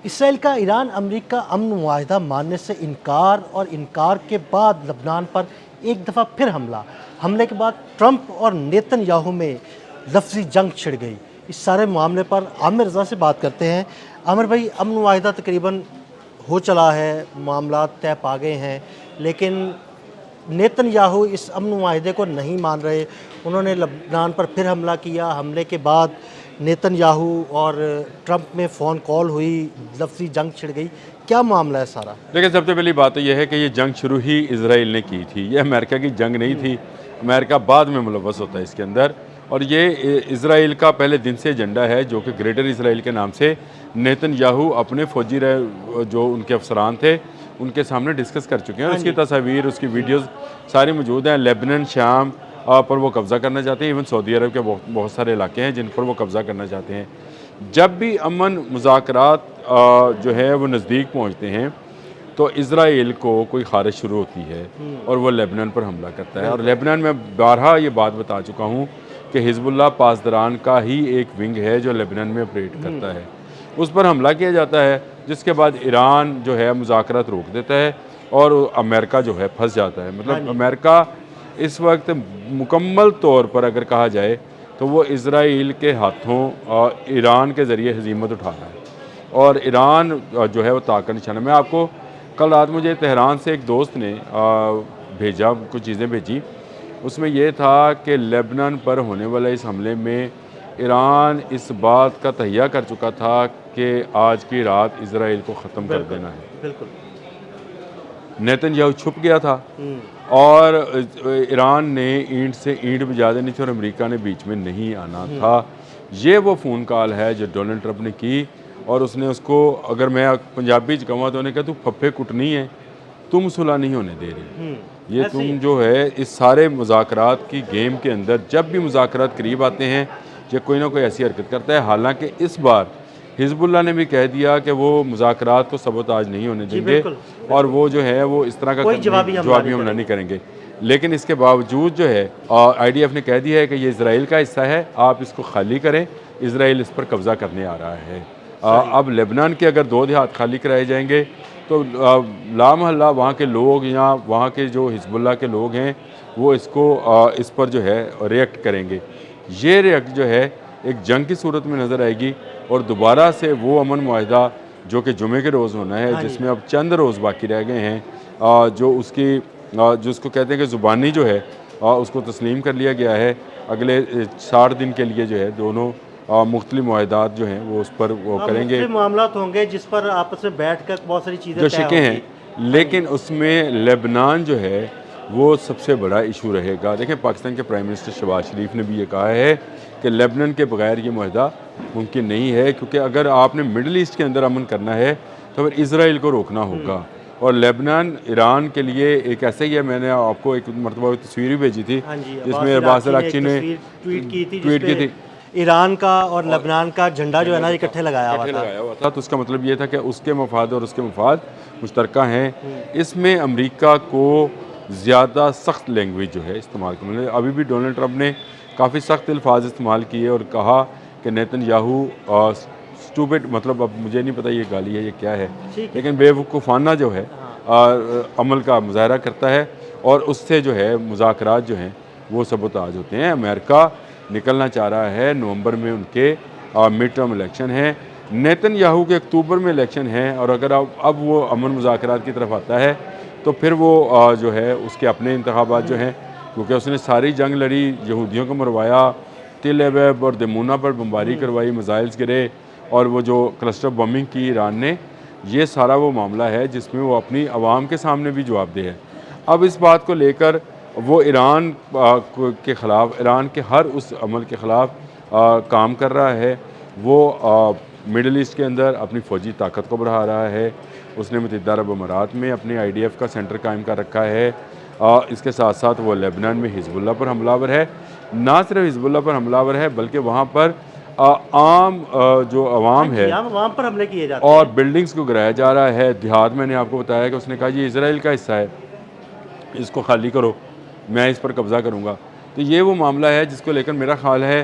اسرائیل کا ایران امریکہ امن معاہدہ ماننے سے انکار اور انکار کے بعد لبنان پر ایک دفعہ پھر حملے کے بعد ٹرمپ اور نیتن یاہو میں لفظی جنگ چھڑ گئی۔ اس سارے معاملے پر عامر رضا سے بات کرتے ہیں۔ عامر بھائی، امن معاہدہ تقریباً ہو چلا ہے، معاملات طے پا گئے ہیں، لیکن نیتن یاہو اس امن معاہدے کو نہیں مان رہے۔ انہوں نے لبنان پر پھر حملہ کیا۔ حملے کے بعد نیتن یاہو اور ٹرمپ میں فون کال ہوئی، لفظی جنگ چھڑ گئی۔ کیا معاملہ ہے سارا؟ لیکن سب سے پہلی بات تو یہ ہے کہ یہ جنگ شروع ہی اسرائیل نے کی تھی، یہ امریکہ کی جنگ نہیں تھی۔ امریکہ بعد میں ملوث ہوتا ہے اس کے اندر، اور یہ اسرائیل کا پہلے دن سے ایجنڈا ہے، جو کہ گریٹر اسرائیل کے نام سے نیتن یاہو اپنے فوجی جو ان کے افسران تھے ان کے سامنے ڈسکس کر چکے ہیں، اور اس کی تصاویر، اس کی ویڈیوز ساری موجود ہیں۔ لیبنان، شام پر وہ قبضہ کرنا چاہتے ہیں، ایون سعودی عرب کے بہت سارے علاقے ہیں جن پر وہ قبضہ کرنا چاہتے ہیں۔ جب بھی امن مذاکرات جو ہے وہ نزدیک پہنچتے ہیں تو اسرائیل کو کوئی خارش شروع ہوتی ہے اور وہ لیبنان پر حملہ کرتا ہے۔ اور لیبنان میں بارہا یہ بات بتا چکا ہوں کہ حزب اللہ پاسداران کا ہی ایک ونگ ہے جو لیبنان میں آپریٹ کرتا ہے، اس پر حملہ کیا جاتا ہے، جس کے بعد ایران جو ہے مذاکرات روک دیتا ہے اور امریکہ جو ہے پھنس جاتا ہے۔ مطلب امریکہ اس وقت مکمل طور پر اگر کہا جائے تو وہ اسرائیل کے ہاتھوں ایران کے ذریعے ہزیمت اٹھا رہا ہے، اور ایران جو ہے وہ طاقت کا نشانہ۔ میں آپ کو کل رات مجھے تہران سے ایک دوست نے بھیجا، کچھ چیزیں بھیجی، اس میں یہ تھا کہ لیبنان پر ہونے والے اس حملے میں ایران اس بات کا تہیہ کر چکا تھا کہ آج کی رات اسرائیل کو ختم کر دینا ہے۔ بالکل نیتن یاہو چھپ گیا تھا اور ایران نے اینٹ سے اینٹ بجا دینی تھی اور امریکہ نے بیچ میں نہیں آنا تھا۔ یہ وہ فون کال ہے جو ڈونلڈ ٹرمپ نے کی، اور اس نے اس کو، اگر میں پنجابی کہوں تو انہیں کہا تو پھپھے کٹنی ہے، تم صلح نہیں ہونے دے رہی۔ یہ تم جو ہے اس سارے مذاکرات کی گیم کے اندر جب بھی مذاکرات قریب آتے ہیں یہ کوئی نہ کوئی ایسی حرکت کرتا ہے۔ حالانکہ اس بار حزب اللہ نے بھی کہہ دیا کہ وہ مذاکرات کو سبوتاژ نہیں ہونے دیں گے، اور وہ جو ہے وہ اس طرح کا جوابی حملہ نہیں کریں گے۔ لیکن اس کے باوجود جو ہے IDF نے کہہ دیا ہے کہ یہ اسرائیل کا حصہ ہے، آپ اس کو خالی کریں، اسرائیل اس پر قبضہ کرنے آ رہا ہے۔ اب لیبنان کے اگر 2 دیہات خالی کرائے جائیں گے تو لامحلہ وہاں کے لوگ یا وہاں کے جو حزب اللہ کے لوگ ہیں وہ اس پر جو ہے ریئیکٹ کریں گے۔ یہ ریئیکٹ جو ہے ایک جنگ کی صورت میں نظر آئے گی، اور دوبارہ سے وہ امن معاہدہ جو کہ جمعے کے روز ہونا ہے، جس میں اب چند روز باقی رہ گئے ہیں، جو اس کو کہتے ہیں کہ زبانی جو ہے اس کو تسلیم کر لیا گیا ہے۔ اگلے 60 دن کے لیے جو ہے دونوں مختلف معاہدات جو ہیں وہ اس پر وہ کریں گے، مختلف معاملات ہوں گے جس پر آپس میں بیٹھ کر بہت ساری چیزیں جو شکیں ہیں۔ لیکن اس میں لیبنان جو ہے وہ سب سے بڑا ایشو رہے گا۔ دیکھیں، پاکستان کے پرائم منسٹر شہباز شریف نے بھی یہ کہا ہے کہ لیبنان کے بغیر یہ معاہدہ ممکن نہیں ہے، کیونکہ اگر آپ نے مڈل ایسٹ کے اندر امن کرنا ہے تو پھر اسرائیل کو روکنا ہوگا، اور لیبنان ایران کے لیے ایک ایسا ہی ہے۔ میں نے آپ کو ایک مرتبہ تصویر بھی بھیجی تھی جس میں عباس اراغچی نے ٹویٹ کی تھی، ایران کا اور لبنان کا جھنڈا جو ہے نا اکٹھے لگایا ہوا تھا، تو اس کا مطلب یہ تھا کہ اس کے مفاد اور اس کے مفاد مشترکہ ہیں۔ اس میں امریکہ کو زیادہ سخت لینگویج جو ہے استعمال کرنا، ابھی بھی ڈونلڈ ٹرمپ نے کافی سخت الفاظ استعمال کیے اور کہا کہ نیتن یاہو اسٹوپڈ، مطلب اب مجھے نہیں پتہ یہ گالی ہے یہ کیا ہے، لیکن بے وقوفانہ جو ہے عمل کا مظاہرہ کرتا ہے، اور اس سے جو ہے مذاکرات جو ہیں وہ سبوتاژ ہوتے ہیں۔ امریکہ نکلنا چاہ رہا ہے، نومبر میں ان کے مڈ ٹرم الیکشن ہیں، نیتن یاہو کے اکتوبر میں الیکشن ہیں، اور اگر اب وہ امن مذاکرات کی طرف آتا ہے تو پھر وہ جو ہے اس کے اپنے انتخابات جو ہیں، کیونکہ اس نے ساری جنگ لڑی، یہودیوں کو مروایا، تل ایویب اور دمونا پر بمباری کروائی، میزائلز گرے، اور وہ جو کلسٹر بمبنگ کی ایران نے، یہ سارا وہ معاملہ ہے جس میں وہ اپنی عوام کے سامنے بھی جواب دہ ہے۔ اب اس بات کو لے کر وہ ایران کے خلاف، ایران کے ہر اس عمل کے خلاف کام کر رہا ہے۔ وہ مڈل ایسٹ کے اندر اپنی فوجی طاقت کو بڑھا رہا ہے، اس نے متحدہ عرب امارات میں اپنی IDF کا سینٹر قائم کر رکھا ہے، اس کے ساتھ ساتھ وہ لیبنان میں حزب اللہ پر حملہ آور ہے۔ نہ صرف حزب اللہ پر حملہ آور ہے بلکہ وہاں پر عام جو عوام ہے عوام پر حملے کیے جاتے ہیں اور بلڈنگز کو گرایا جا رہا ہے۔ دیہات میں نے آپ کو بتایا کہ اس نے کہا یہ اسرائیل کا حصہ ہے، اس کو خالی کرو، میں اس پر قبضہ کروں گا۔ تو یہ وہ معاملہ ہے جس کو لے کر میرا خیال ہے